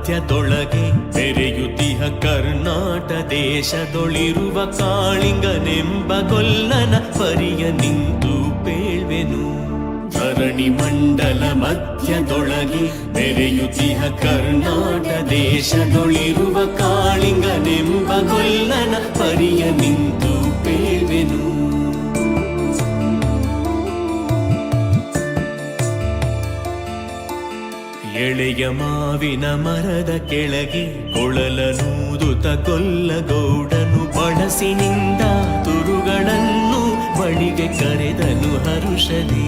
ಮಧ್ಯದೊಳಗೆ ಬೆರೆಯುತ್ತಿಹ ಕರ್ನಾಟ ದೇಶದೊಳಿರುವ ಕಾಳಿಂಗನೆಂಬ ಗೊಲ್ಲನ ಪರಿಯ ನಿಂತು ಪೇಳ್ವೆನು. ಧರಣಿ ಮಂಡಲ ಮಧ್ಯದೊಳಗೆ ಬೆರೆಯುತ್ತಿಹ ಕರ್ನಾಟ ದೇಶದೊಳಿರುವ ಕಾಳಿಂಗನೆಂಬ ಗೊಲ್ಲನ ಪರಿಯ ನಿಂತು ಪೇಳ್ವೆನು. ಎಳೆಯ ಮಾವಿನ ಮರದ ಕೆಳಗೆ ಕೊಳಲನೂದುತ ಗೊಲ್ಲಗೌಡನು ಬಳಸಿನಿಂದ ತುರುಗಳನ್ನು ಬಳಿಗೆ ಕರೆದನು ಹರುಷದಿ.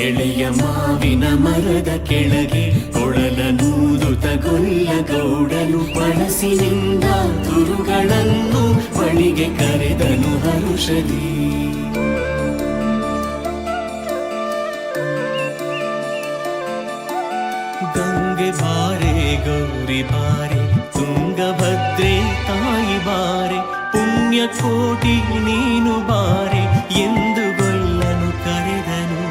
ಎಳೆಯ ಮಾವಿನ ಮರದ ಕೆಳಗೆ ಕೊಳಲನೂದುತ ಗೊಲ್ಲಗೌಡನು ಬಳಸಿನಿಂದ ತುರುಗಳನ್ನು ಬಳಿಗೆ ಕರೆದನು ಹರುಷದಿ. ಗಂಗೆ ಬಾರೆ ಗೌರಿ ಬಾರೆ ತುಂಗಭದ್ರೆ ತಾಯಿ ಬಾರೆ ಪುಣ್ಯಕೋಟಿ ನೀನು ಬಾರೆ ಎಂದು ಗೊಲ್ಲನು ಕರೆದನು.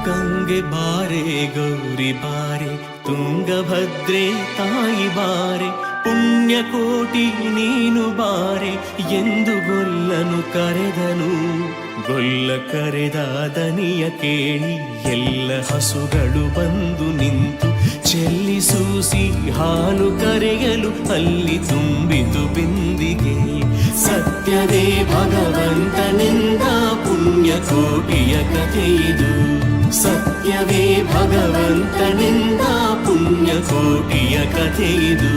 ಗಂಗೆ ಬಾರೆ ಗೌರಿ ಬಾರೆ ತುಂಗಭದ್ರೆ ತಾಯಿ ಬಾರೆ ಪುಣ್ಯಕೋಟಿ ನೀನು ಬಾರೆ ಎಂದು ಗೊಲ್ಲನು ಕರೆದನು. ಗೊಲ್ಲ ಕರೆದ ದನಿಯ ಕೇಳಿ ಎಲ್ಲ ಹಸುಗಳು ಬಂದು ನಿಂತು ಚೆಲ್ಲಿಸೂಸಿ ಹಾಲು ಕರೆಯಲು ಅಲ್ಲಿ ತುಂಬಿತು ಬಿಂದಿಗೆ. ಸತ್ಯವೇ ಭಗವಂತನಿಂದ ಪುಣ್ಯಕೋಟಿಯ ಕಥೆಯಿದು. ಸತ್ಯವೇ ಭಗವಂತನಿಂದ ಪುಣ್ಯಕೋಟಿಯ ಕಥೆಯಿದು.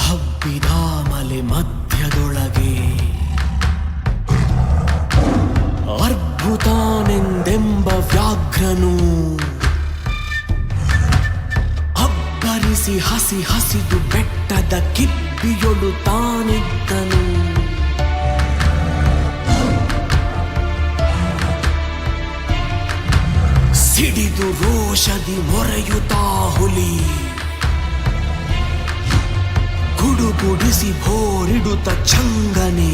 ಹಬ್ಬಿದಾಮಲೆ ಮಧ್ಯದೊಳಗೆ ಅರ್ಭುತಾನೆಂದೆಂಬ ವ್ಯಾಘ್ರನು ಅಬ್ಬರಿಸಿ ಹಸಿ ಹಸಿದು ಬೆಟ್ಟದ ಕಿಪ್ಪಿಯೊಳು ತಾನಿದ್ದನು. ಸಿಡಿದು ರೋಷದಿ ಮೊರೆಯುತ್ತಾ ಹುಲಿ ಗುಡುಗುಡಿಸಿ ಭೋರಿಡುತ್ತ ಚಂಗನೆ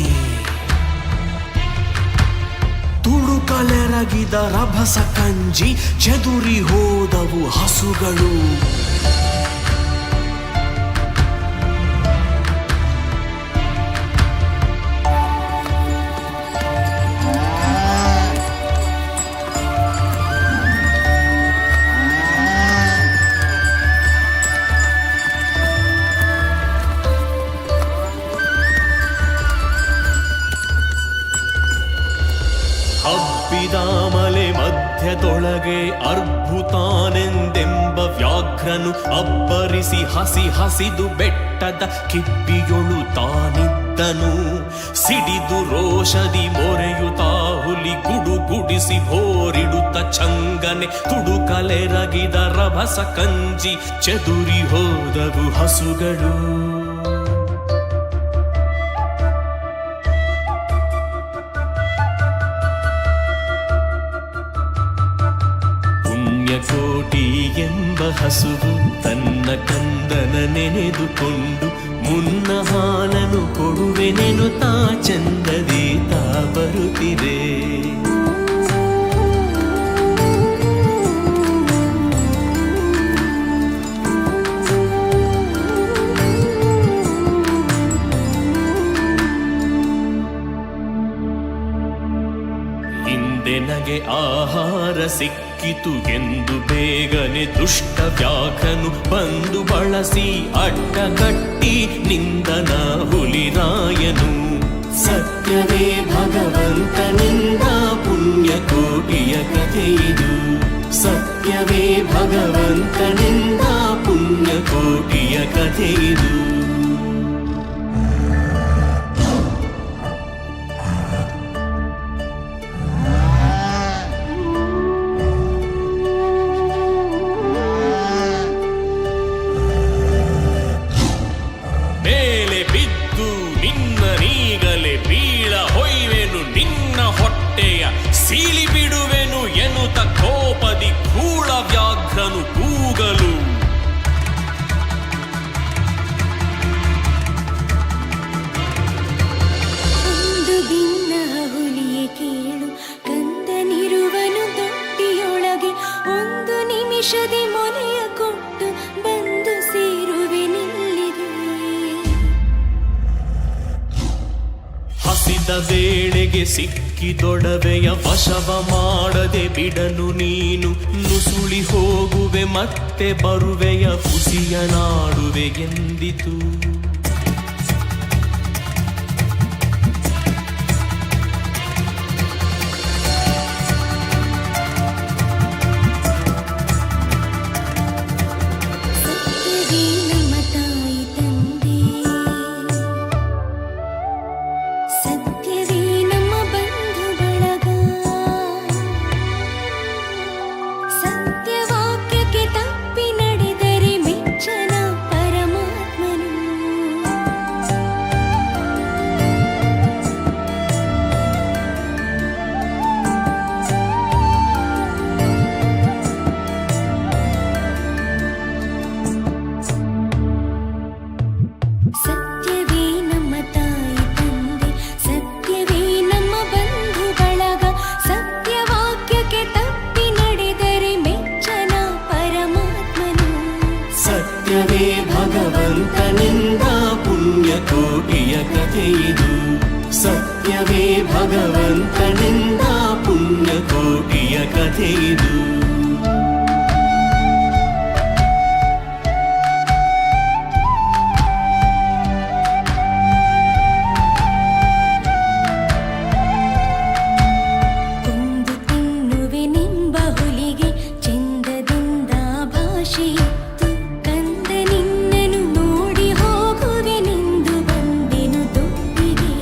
ತುಳುಕಲೆರಗಿದ ರಭಸ ಕಂಜಿ ಚೆದುರಿ ಹೋದವು ಹಸುಗಳು. ಹಬ್ಬಿದಾಮಲೆ ಮಧ್ಯದೊಳಗೆ ಅರ್ಭುತಾನೆಂದೆಂಬ ವ್ಯಾಘ್ರನು ಅಬ್ಬರಿಸಿ ಹಸಿ ಹಸಿದು ಬೆಟ್ಟದ ಕಿಪ್ಪಿಯೊಳು ತಾನಿದ್ದನು. ಸಿಡಿದು ರೋಷದಿ ಮೊರೆಯುತ್ತಾ ಹುಲಿ ಗುಡುಗುಡಿಸಿ ಭೋರಿಡುತ್ತ ಚಂಗನೆ ತುಡುಕಲೆರಗಿದ ರಭಸ ಕಂಜಿ ಚೆದುರಿ ಹೋದವು ಹಸುಗಳು. ಪುಣ್ಯಕೋಟಿ ಎಂಬ ಹಸುವು ತನ್ನ ಕಂದನ ನೆನೆದುಕೊಂಡು ಮುನ್ನ ಹಾಲನು ಕೊಡುವೆನೆನು ತಾ ಚಂದದಿ ತಾ ಬರುತ್ತಿದೆ. ಹಿಂದೆ ನಗೆ ಆಹಾರ ಸಿಕ್ಕಿತು ಎಂದು ಬೇಗನೆ ದುಷ್ಟ ವ್ಯಾಘ್ರನು ಬಂದು ಬಳಸಿ ಅಡ್ಡಗಟ್ಟಿ ನಿಂದನ ಹುಲಿರಾಯನು. ಸತ್ಯವೇ ಭಗವಂತನಿಂದ ಪುಣ್ಯಕೋಟಿಯ ಕಥೆಯಿದು. ಸತ್ಯವೇ ಭಗವಂತನಿಂದ ಪುಣ್ಯಕೋಟಿಯ ಕಥೆಯಿದು. ಮೇಲೆ ಬಿದ್ದು ನಿನ್ನ ನೀಗಲೆ ಬೀಳ ಹೊಯ್ವೆನು ನಿನ್ನ ಹೊಟ್ಟೆಯ ಸೀಳಿ ಬಿಡುವೆನು ಎನ್ನುತ್ತ ಕೋಪದಿ ಕೂಳ ವ್ಯಾಘ್ರನು ಕೂಗಲು. ಒಂದು ದಿನ ಹುಲಿಯೇ ಕೇಳು, ಕಂದನಿರುವನು ತೊಟ್ಟಿಯೊಳಗೆ, ಒಂದು ನಿಮಿಷದಿ ಮೊನೆಯ ಕೊಟ್ಟು ಬಂದು ಸೇರುವೆ ನಿಲ್ಲಿಗೆ. ಹಸಿದ ವೇಳೆಗೆ ಸಿಕ್ಕಿದೊಡವೆಯ ವಶವ ಮಾಡದೆ ಬಿಡನು ನೀನು. ನುಸುಳಿ ಹೋಗುವೆ ಮತ್ತೆ ಬರುವೆಯ ಹುಸಿಯ ನಾಡುವೆ ಎಂದಿತು. ಸತ್ಯವೇ ನಮ್ಮ ತಾಯಿ ತಂದೆ, ಸತ್ಯವೇ ನಮ್ಮ ಬಂಧು ಬಳಗ, ಸತ್ಯವಾಕ್ಯಕ್ಕೆ ತಪ್ಪಿ ನಡೆದರೆ ಮೆಚ್ಚನ ಪರಮಾತ್ಮನು. ಸತ್ಯವೇ ನಮ್ಮ ತಾಯಿ ತಂದೆ, ಸತ್ಯವೇ ನಮ್ಮ ಬಂಧು ಬಳಗ, ಸತ್ಯವಾಕ್ಯಕ್ಕೆ ತಪ್ಪಿ ನಡೆದರೆ ಮೆಚ್ಚನ ಪರಮಾತ್ಮನು. ಸತ್ಯವೇ ಭಗವಂತನಿಂದ ಪುಣ್ಯಕೋಟಿಯ ಕಥೆಯಿದು. ಸತ್ಯವೇ ಭಗವಂತನಿಂದ ಪುಣ್ಯಕೋಟಿಯ ಕಥೆಯಿದು. ಕೊಂದು ತಿನ್ನುವೆ ನಿಂಬ ಹುಲಿಗೆ, ಚೆಂದದಿಂದ ಭಾಷೆಯಿತ್ತು, ಕಂದ ನಿನ್ನನು ನೋಡಿ ಹೋಗುವೆ ನಿಂದು ಬಂದೆನು ತೊಟ್ಟಿಗೆ.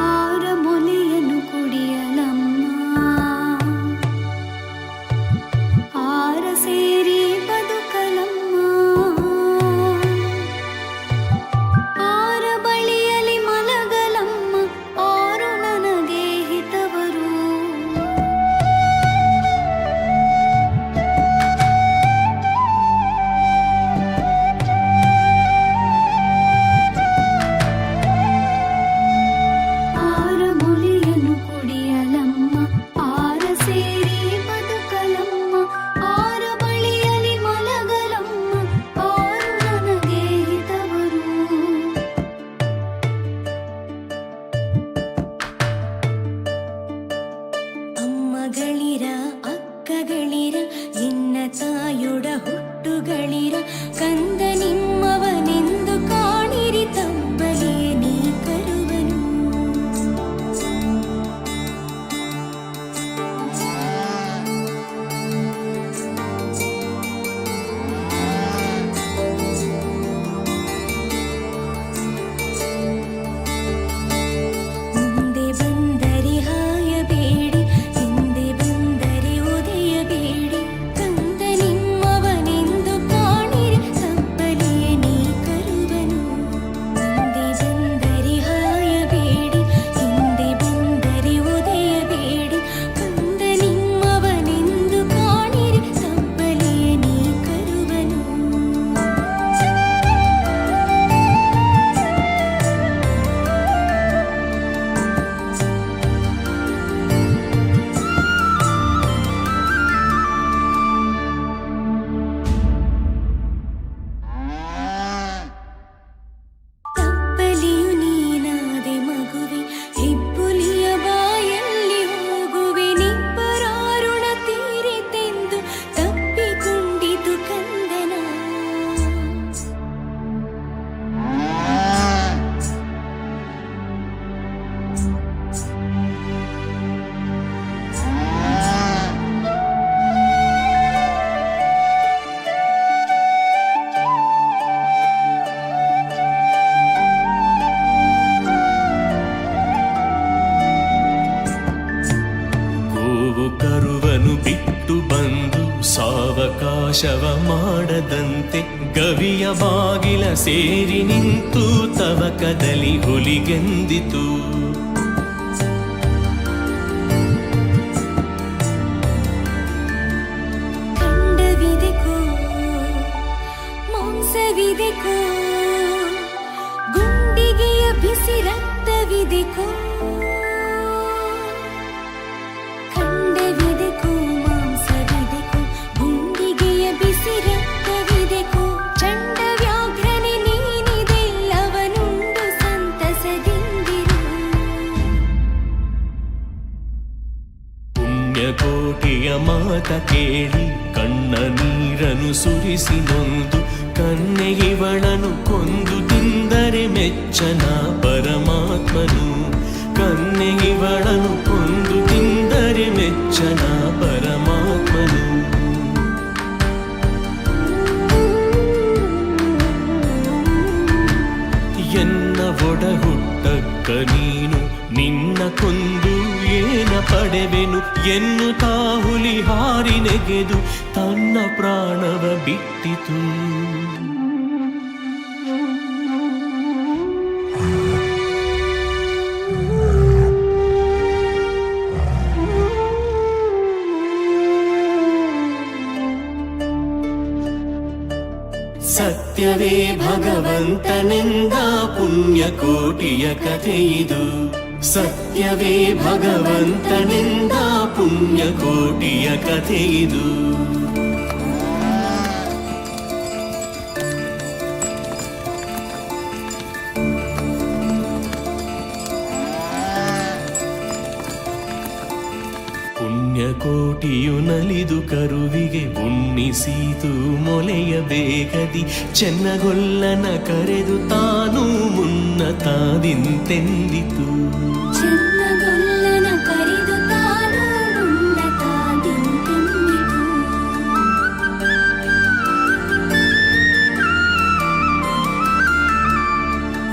ಆರ ಮೊಲೆಯನ್ನು ಕುಡಿಯಲಮ್ಮ, ಆರ ಸೇರಿ ಬದುಕಲಮ್ಮ, ಆರ ಬಳಿಯಲಿ ಮಲಗಲಮ್ಮ, ಆರು ನನಗೆ ಹಿತವರು. ಆರ ಮೊಲೆಯನ್ನು ಕುಡಿಯಲಮ್ಮ, ಆರ ಸೇರಿ ಬದುಕಲಮ್ಮ, ಆರ ಬಳಿಯಲಿ ಮಲಗಲಮ್ಮ, ಆರು ನನಗೆ ಹಿತವರು. ಅಮ್ಮಗಳಿರ ಅಕ್ಕಗಳಿರ ಎನ್ನ ತಾಯೊಡ ಹುಟ್ಟುಗಳಿರ, ಕಂದ ನಿಮ್ಮವನೆಂದು ಕಾಣಿರಿ ತಬ್ಬಲೇ ನೀ ಕರುವನು. ಮುಂದೆ ಬಂದರೆ ಹಾಯಬೇಡಿ, ಹಿಂದೆ ಬಂದರೆ ಒದೆಯಬೇಡಿ, ಕಂದ ನಿಮ್ಮವನೆಂದು ಕಾಣಿರಿ ತಬ್ಬಲೇ ನೀ ವಶವ ಮಾಡದಂತೆ ಗವಿಯ ಬಾಗಿಲ ಸೇರಿ ನಿಂತು ತವಕದಲ್ಲಿ ಹುಲಿಗೆಂದಿತು. ಖಂಡವಿದೆಕೋ ಮಾಂಸವಿದೆಕೋ ಗುಂಡಿಗೆಯ ಬಿಸಿ ರಕ್ತವಿದೆಕೋ. ಖಂಡವಿದೆಕೋ ಮಾಂಸವಿದೆಕೋ ಗುಂಡಿಗೆಯ ಬಿಸಿ ರಕ್ತವಿದೆಕೋ. ಚಂಡ ವ್ಯಾಘ್ರನೆ ನೀನಿದೆಲ್ಲವನುಂಡು ಸಂತಸದಿಂದಿರು. ಪುಣ್ಯಕೋಟಿಯ ಮಾತ ಕೇಳಿ ಕಣ್ಣ ನೀರನು ಸುರಿಸಿ ನೊಂದು ಕನ್ನೆಗಿವಳನು ಕೊಂದು ತಿಂದರೆ ಮೆಚ್ಚನ ಪರಮಾತ್ಮನು. ಕನ್ನೆಗಿವಳನು ಕೊಂದು ತಿಂದರೆ ಮೆಚ್ಚನ ಪರಮಾತ್ಮನು. ಎನ್ನ ಒಡ ಹುಟ್ಟಕ್ಕ ನೀನು ನಿನ್ನ ಕೊಂದು ಏನ ಪಡೆವೆನು ಎನ್ನುತ್ತಾ ಹುಲಿ ಹಾರಿ ನೆಗೆದು ತನ್ನ ಪ್ರಾಣವ ಬಿಟ್ಟಿತು. ಸತ್ಯವೇ ಭಗವಂತನೆಂದ ಪುಣ್ಯಕೋಟಿಯ ಕಥೆಯಿದು. ಸತ್ಯವೇ ಭಗವಂತನೆಂದ ಪುಣ್ಯಕೋಟಿಯ ಕಥೆಯಿದು. ಪುಣ್ಯಕೋಟಿಯು ನಲಿದು ಕರುವಿಗೆ ಉಣ್ಣಿಸೀತು ಮೊಲೆಯ ಬೇಗದಿ. ಚೆನ್ನಗೊಲ್ಲನ ಕರೆದು ತಾನು ಮುನ್ನ ತಾದಿಂತೆಂದಿತು. ಚೆನ್ನಗೊಲ್ಲನ ಕರೆದು ತಾನು ಮುನ್ನ ತಾದಿಂತೆಂದಿತು.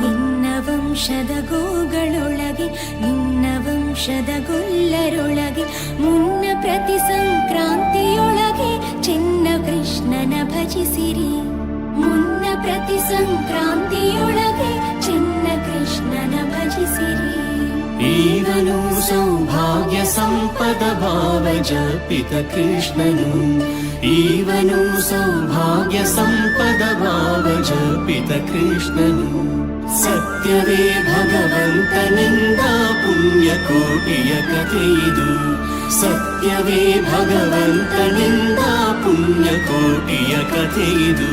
ನಿನ್ನ ವಂಶದ ಗೋಗಳೊಳಗೆ ನಿನ್ನ ವಂಶದ ಗೊಲ್ಲರೊಳಗೆ ಮುನ್ನ ಪ್ರತಿ ಸಂಕ್ರಾಂತಿಯೊಳಗೆ ಚೆನ್ನ ಕೃಷ್ಣನ ಭಜಿಸಿರಿ. ಮುನ್ನ ಪ್ರತಿ ಸಂಕ್ರಾಂತಿಯೊಳಗೆ ಚೆನ್ನ ಕೃಷ್ಣನ ಭಜಿಸಿರಿ. ಈವನು ಸೌಭಾಗ್ಯ ಸಂಪದ ಭಾವ ಜಪಿತ ಕೃಷ್ಣನು. ಈವನು ಸೌಭಾಗ್ಯ ಸಂಪದ ಭಾವ ಜಪಿತ ಕೃಷ್ಣನು. ಸತ್ಯವೇ ಭಗವಂತನೆಂದ ಪುಣ್ಯಕೋಟಿಯ ಕಥೆಯಿದು. ಸತ್ಯವೇ ಭಗವಂತನೆಂದ ಪುಣ್ಯಕೋಟಿಯ ಕಥೆಯಿದು.